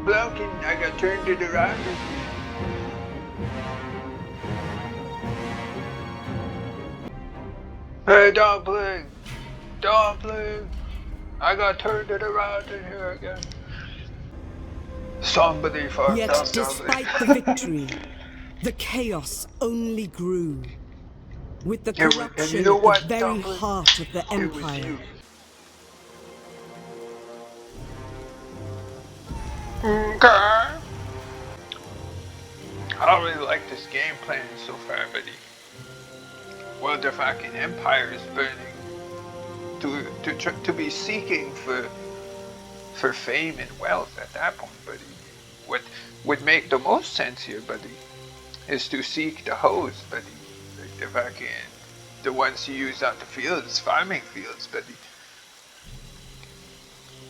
Blunking, I got turned it around. Hey, Dumpling! Dumpling! I got turned it around in here again. Somebody fucked Yet, up, despite the Dumpling. victory, the chaos only grew, with the And you corruption know at the what, very Dumpling? heart of the It was Empire. you. Okay. I don't really like this game plan so far, buddy. Well, the fucking Empire is burning. To be seeking for fame and wealth at that point, buddy. What would make the most sense here, buddy, is to seek the hoes, buddy. Like the fucking the ones you use on the fields, farming fields, buddy.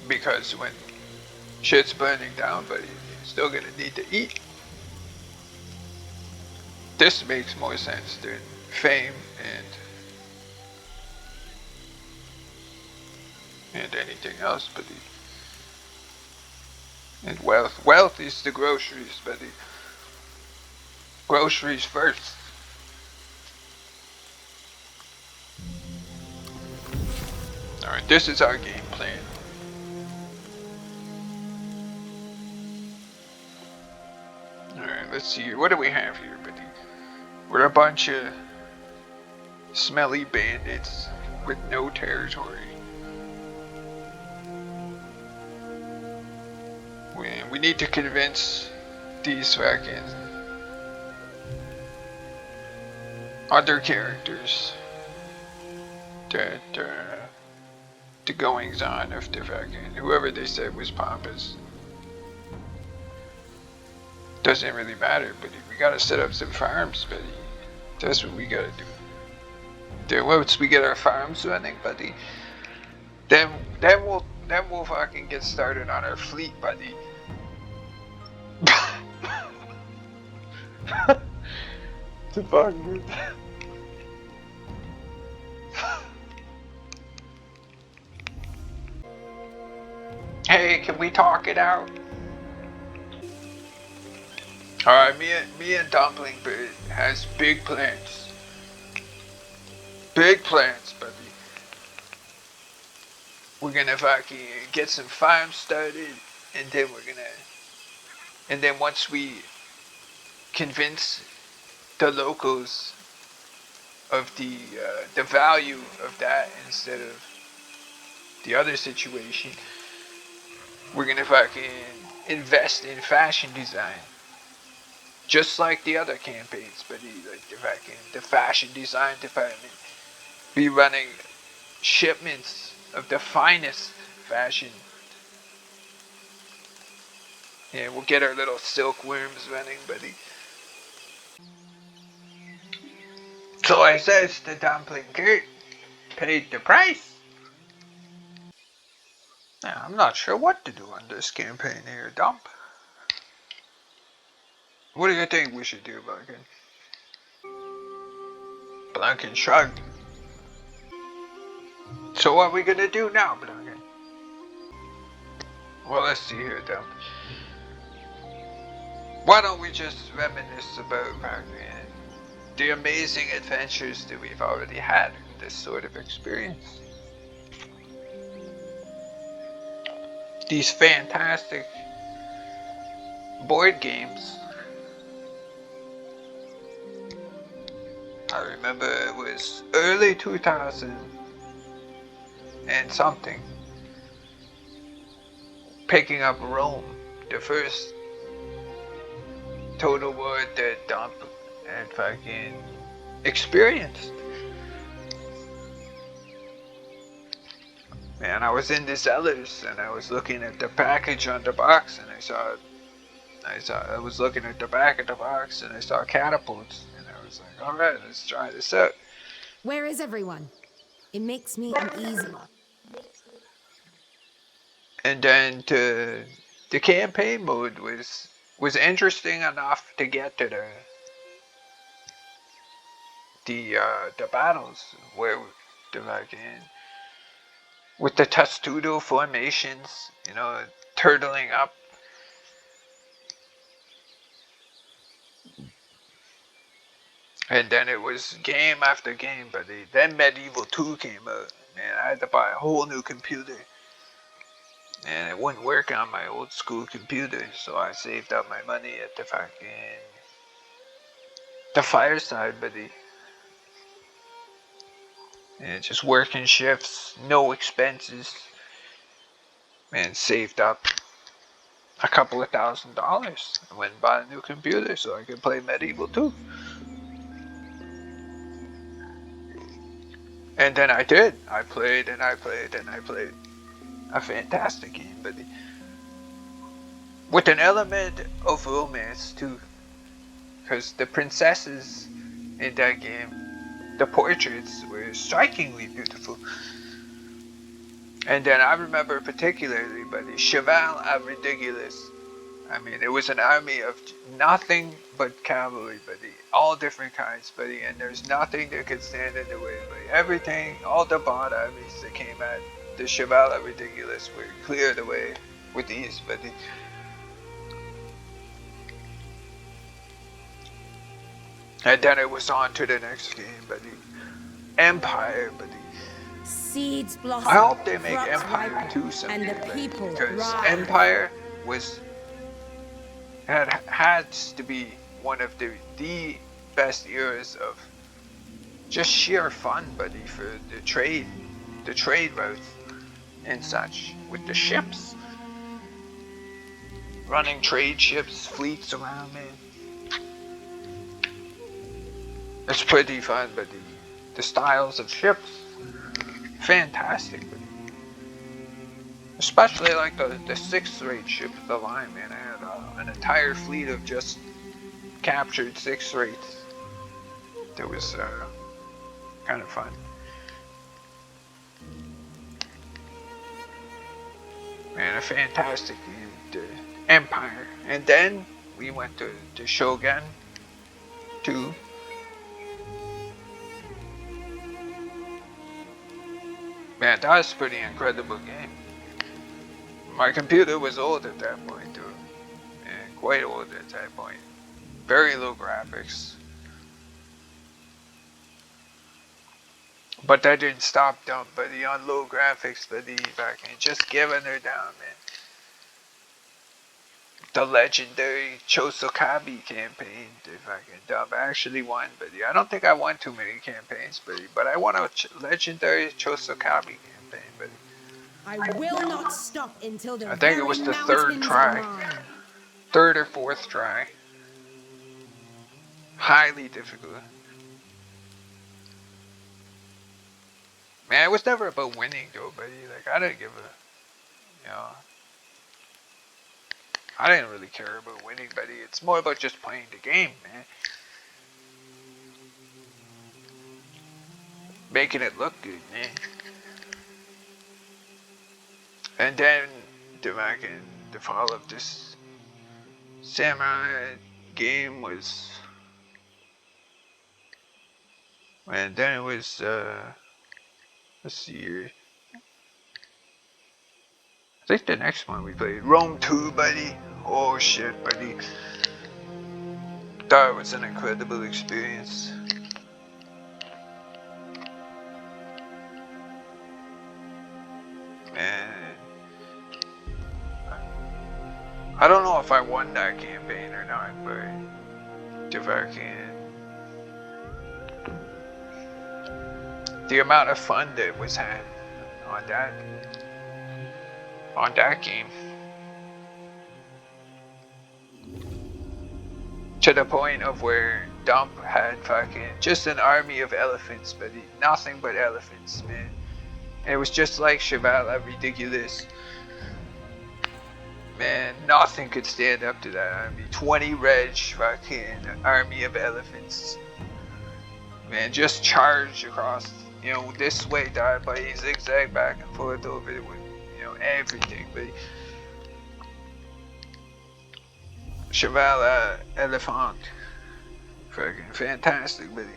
Because when shit's burning down, buddy, you're still gonna need to eat. This makes more sense than fame and anything else, buddy. And wealth. Wealth is the groceries, buddy. Groceries first. Alright, this is our game plan. Alright, let's see here. What do we have here, buddy? We're a bunch of smelly bandits with no territory. We need to convince these fucking other characters that the goings on of the fucking whoever they said was Pompous doesn't really matter, buddy. We gotta set up some farms, buddy. That's what we gotta do. Then once we get our farms running, buddy, then we'll fucking get started on our fleet, buddy. The fuck, dude. Hey, can we talk it out? Alright, me and Dumpling Bird has big plans. Big plans, buddy. We're gonna fucking get some farms started, and then once we convince the locals of the value of that instead of the other situation, we're gonna fucking invest in fashion design. Just like the other campaigns, but like the fashion design department be running shipments of the finest fashion. Yeah, we'll get our little silkworms running, buddy. So I says to Dumpling Kurt, paid the price. Now, I'm not sure what to do on this campaign here, Dump. What do you think we should do, Blunkin? Blunkin shrugged. So what are we gonna do now, Blunkin? Well, let's see here, Dump. Why don't we just reminisce about the amazing adventures that we've already had in this sort of experience? These fantastic board games. I remember it was early 2000 and something. Picking up Rome, the first Total War that Dump had fucking experienced. Man, I was in the Zellers and I was looking at the package on the box and I was looking at the back of the box and I saw catapults and I was like, alright, let's try this out. Where is everyone? It makes me uneasy. And then the campaign mode was interesting enough to get to the battles where the fucking with the testudo formations, turtling up And then it was game after game, but then Medieval 2 came out, and I had to buy a whole new computer. And it wouldn't work on my old school computer, so I saved up my money at the fireside, buddy. And just working shifts, no expenses, and saved up a couple of $1,000. I went and bought a new computer so I could play Medieval 2. And then I did. I played and I played and I played. A fantastic game, buddy. With an element of romance too. Because the princesses in that game, the portraits were strikingly beautiful. And then I remember particularly, buddy, Cheval à Ridiculous. I mean, it was an army of nothing but cavalry, buddy. All different kinds, buddy. And there's nothing that could stand in the way, buddy. Everything, all the bond armies that came at the Cheval à Ridiculous were cleared away with ease, buddy. And then it was on to the next game, buddy. Empire, buddy. Seeds blossom. I hope they make crops Empire ripen, 2 someday, and the buddy, people because rise. Empire had to be one of the best eras of just sheer fun, buddy, for the trade routes and such with the ships, running trade ships, fleets around, man. It's pretty fun, but the styles of ships, fantastic, buddy. Especially like the 6th rate ship of the line, man. I had an entire fleet of just captured 6th rates. That was kind of fun. Man, a fantastic game, the Empire. And then we went to Shogun 2. Man, that was a pretty incredible game. My computer was old at that point, too. And quite old at that point. Very low graphics. But that didn't stop them, buddy, on low graphics, buddy, back in just giving her down, man. The legendary Chosokabi campaign, the fucking dub actually won, buddy. I don't think I won too many campaigns, buddy, but I won a legendary Chosokabi campaign, buddy. I will not stop until the I think it was very the third mountains try. are mine. Third or fourth try. Highly difficult. Man, it was never about winning though, buddy. Like, I didn't give a, you know, I didn't really care about winning, buddy. It's more about just playing the game, man. Making it look good, man. And then the fall of this samurai game was, and then it was let's see here. I think the next one we played, Rome 2, buddy. Oh shit, buddy. That was an incredible experience. Man, I don't know if I won that campaign or not, but if I can. The amount of fun that was had on that game. To the point of where Dump had fucking just an army of elephants, but nothing but elephants, man. And it was just like Cheval à Ridiculous. Man, nothing could stand up to that army. 20 reg fucking army of elephants. Man, just charge across, you know, this way, that way, zigzag back and forth over it with, you know, everything, but Cheval à Elephant. Fucking fantastic, buddy.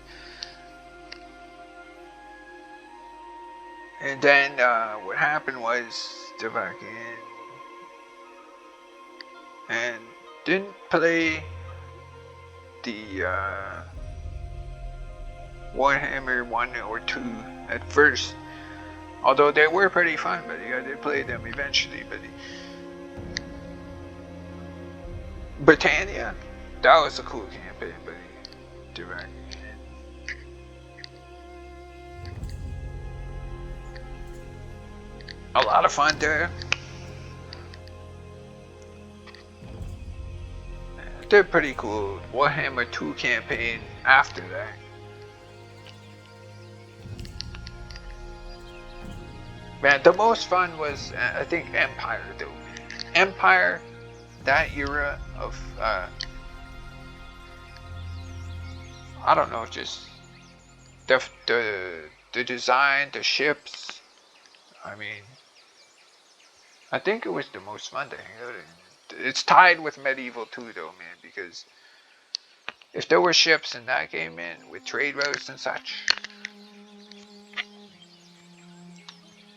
And then what happened was the fucking and didn't play the Warhammer 1 or 2 at first. Although they were pretty fun, buddy. I did play them eventually, buddy. Britannia, that was a cool campaign, buddy. Direct. A lot of fun there. They're pretty cool. Warhammer 2 campaign after that. Man, the most fun was, I think, Empire, though. Empire, that era of, I don't know, just the design, the ships. I mean, I think it was the most fun to hang out in. It's tied with Medieval 2, though, man, because if there were ships in that game, man, with trade routes and such,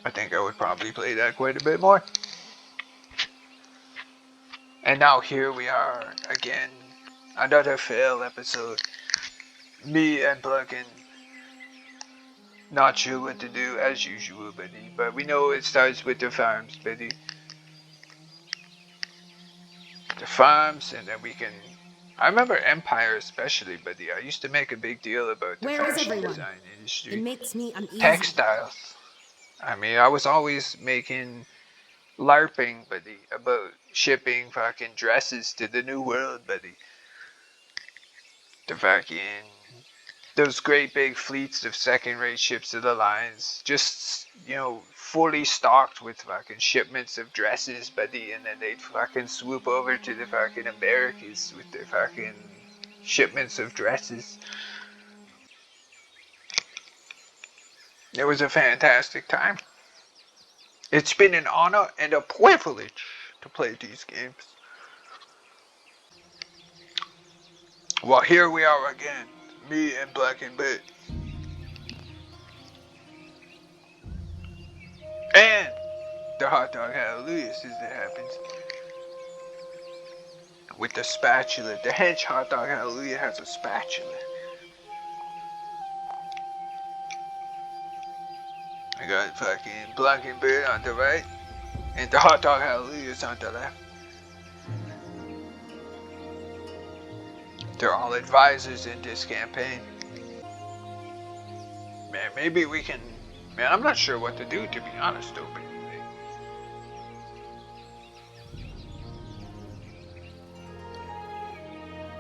I think I would probably play that quite a bit more. And now here we are again, another fail episode. Me and Plugin, not sure what to do as usual, buddy. But we know it starts with the farms, buddy. The farms, and then we can. I remember Empire especially, buddy. I used to make a big deal about the Where is fashion everyone? design It industry. makes me uneasy. Textiles. I mean, I was always making LARPing, buddy, about shipping fucking dresses to the New World, buddy. The fucking those great big fleets of second-rate ships of the lines, just, you know, fully stocked with fucking shipments of dresses, buddy, and then they'd fucking swoop over to the fucking Americas with their fucking shipments of dresses. It was a fantastic time. It's been an honor and a privilege to play these games. Well, here we are again, me and Black and Bit. And the hot dog hallelujah as it happens. With the spatula. The hench hot dog hallelujah has a spatula. I got fucking Black and Bit on the right. And the hot dog hallelujah is on the left. They're all advisors in this campaign. Man, maybe we can... Man, I'm not sure what to do, to be honest, though. But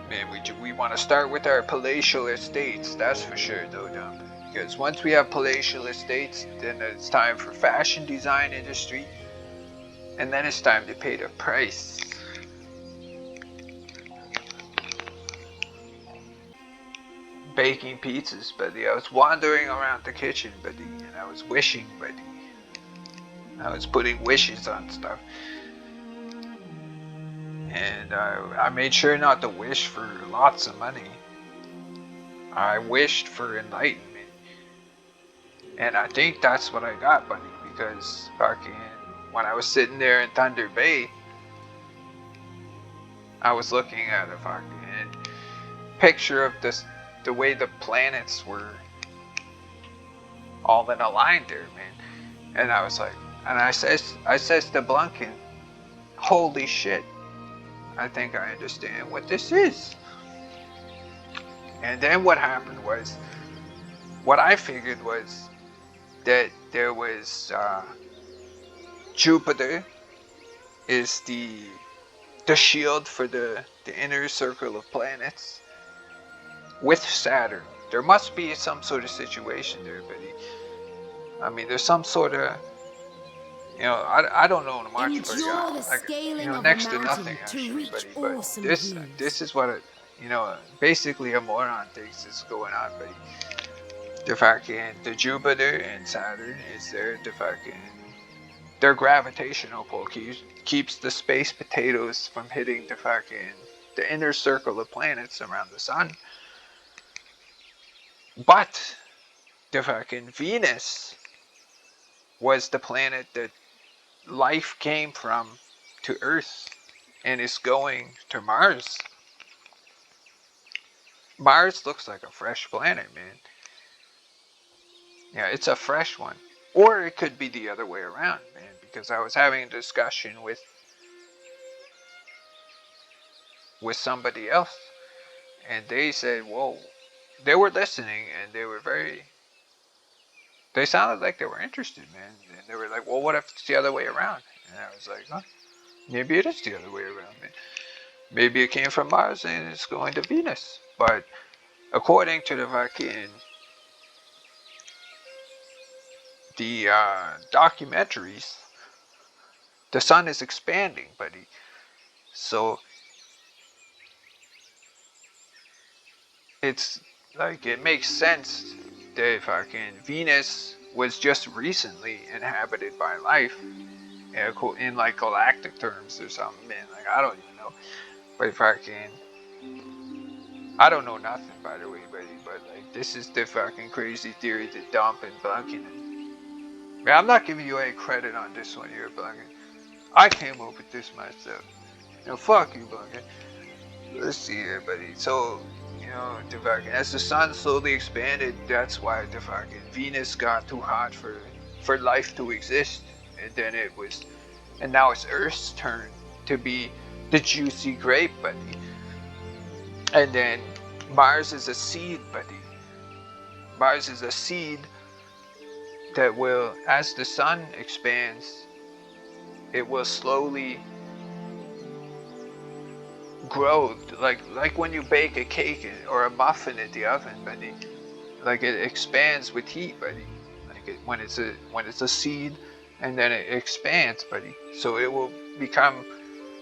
man, we want to start with our palatial estates, that's for sure, though, Dump. Because once we have palatial estates, then it's time for fashion design industry. And then it's time to pay the price. Baking pizzas, buddy. I was wandering around the kitchen, buddy, and I was wishing, buddy. I was putting wishes on stuff. And I made sure not to wish for lots of money. I wished for enlightenment. And I think that's what I got, buddy, because fucking when I was sitting there in Thunder Bay, I was looking at a fucking picture of the way the planets were all in a line there, man. And I was like, and I says to Blunkin, holy shit, I think I understand what this is. And then what happened was, what I figured was that there was Jupiter is the shield for the inner circle of planets with Saturn. There must be some sort of situation there, buddy. I mean, there's some sort of, you know, I don't know much, but Endure the like, scaling you know, of next a to mountain nothing to actually, reach buddy. awesome But views. this is what you know, basically a moron thinks is going on, buddy. The fucking the Jupiter and Saturn is the fucking their gravitational pull keeps the space potatoes from hitting the inner circle of planets around the sun. But the fucking Venus was the planet that life came from to Earth and is going to Mars. Mars looks like a fresh planet, man. Yeah, it's a fresh one. Or it could be the other way around, man, because I was having a discussion with somebody else, and they said, whoa, they were listening, and they sounded like they were interested, man. And they were like, well, what if it's the other way around? And I was like, huh, maybe it is the other way around, man. Maybe it came from Mars and it's going to Venus. But according to the documentaries, the sun is expanding, buddy. So it's like it makes sense that fucking Venus was just recently inhabited by life in like galactic terms or something, man. Like I don't even know, but fucking I don't know nothing by the way, buddy. But like this is the fucking crazy theory that Dump and Bunkin. Man, I'm not giving you any credit on this one here, Bunkin. I came up with this myself. You know, fuck you, Bunkin. Let's see here, buddy. So, the fucking as the sun slowly expanded, that's why the fucking Venus got too hot for life to exist, and then and now it's Earth's turn to be the juicy grape, buddy. And then Mars is a seed, buddy. Mars is a seed that will, as the sun expands, it will slowly grow, like when you bake a cake or a muffin in the oven, buddy. Like it expands with heat, buddy. Like when it's a seed, and then it expands, buddy. So it will become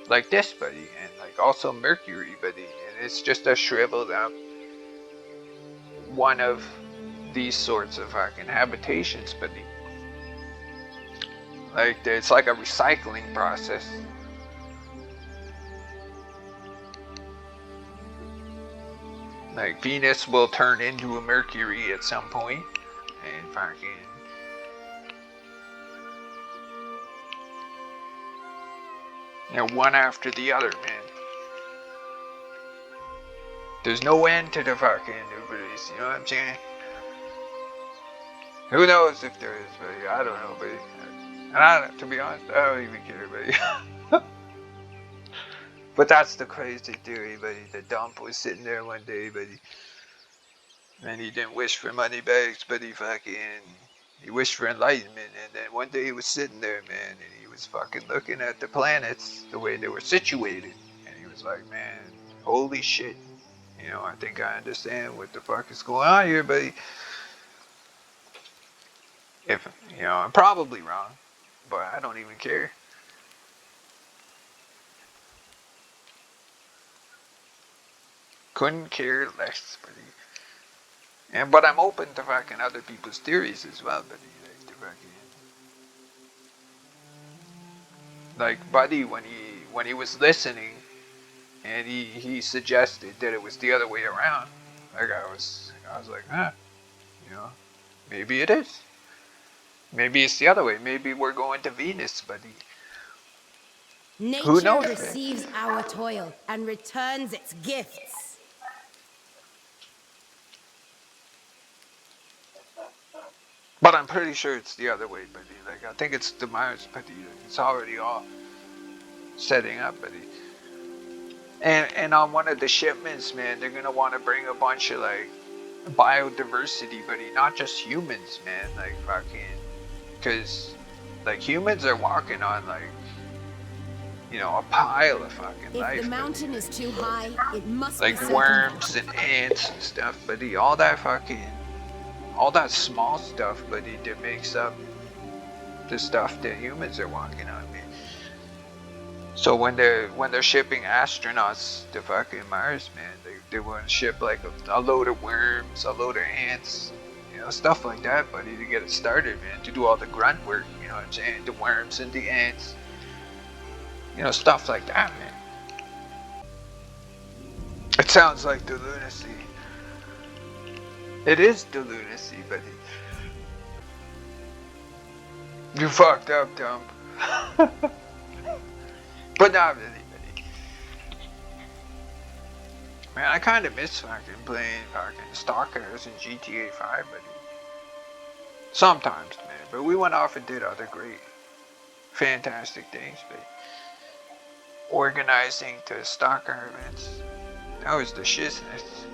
like this, buddy, and like also Mercury, buddy. And it's just a shriveled up one of these sorts of fucking habitations, buddy. Like it's like a recycling process. Like Venus will turn into a Mercury at some point, and fucking one after the other, man. There's no end to the fucking nucleus, you know what I'm saying? Who knows if there is, buddy? I don't know, buddy. And to be honest, I don't even care, buddy. But that's the crazy theory, buddy. The Dump was sitting there one day, buddy. And he didn't wish for money bags, but he wished for enlightenment. And then one day he was sitting there, man, and he was fucking looking at the planets, the way they were situated. And he was like, man, holy shit. I think I understand what the fuck is going on here, buddy. I'm probably wrong, but I don't even care. Couldn't care less, buddy. But I'm open to fucking other people's theories as well, buddy. Like Buddy, when he was listening, and he suggested that it was the other way around. Like I was like, maybe it is. Maybe it's the other way. Maybe we're going to Venus, buddy. Who Nature knows, receives man? our toil and returns its gifts. But I'm pretty sure it's the other way, buddy. Like I think it's the Mars, buddy. It's already all setting up, buddy. And on one of the shipments, man, they're gonna want to bring a bunch of like biodiversity, buddy. Not just humans, man. Like fucking, because like humans are walking on like a pile of fucking life. If the mountain is too high, it must like be worms and ants and stuff, buddy. All that small stuff, buddy, that makes up the stuff that humans are walking on, man. So when they're shipping astronauts to fucking Mars, man, they want to ship like a load of worms, a load of ants, stuff like that, buddy, to get it started, man, to do all the grunt work, you know what I'm saying? The worms and the ants, stuff like that, man. It sounds like the lunacy. It is the lunacy, buddy. You fucked up, Dump. But not really, buddy. Man, I kind of miss fucking playing fucking stock cars in GTA 5, buddy. Sometimes, man. But we went off and did other great, fantastic things. But organizing to stock our events, that was the shizness.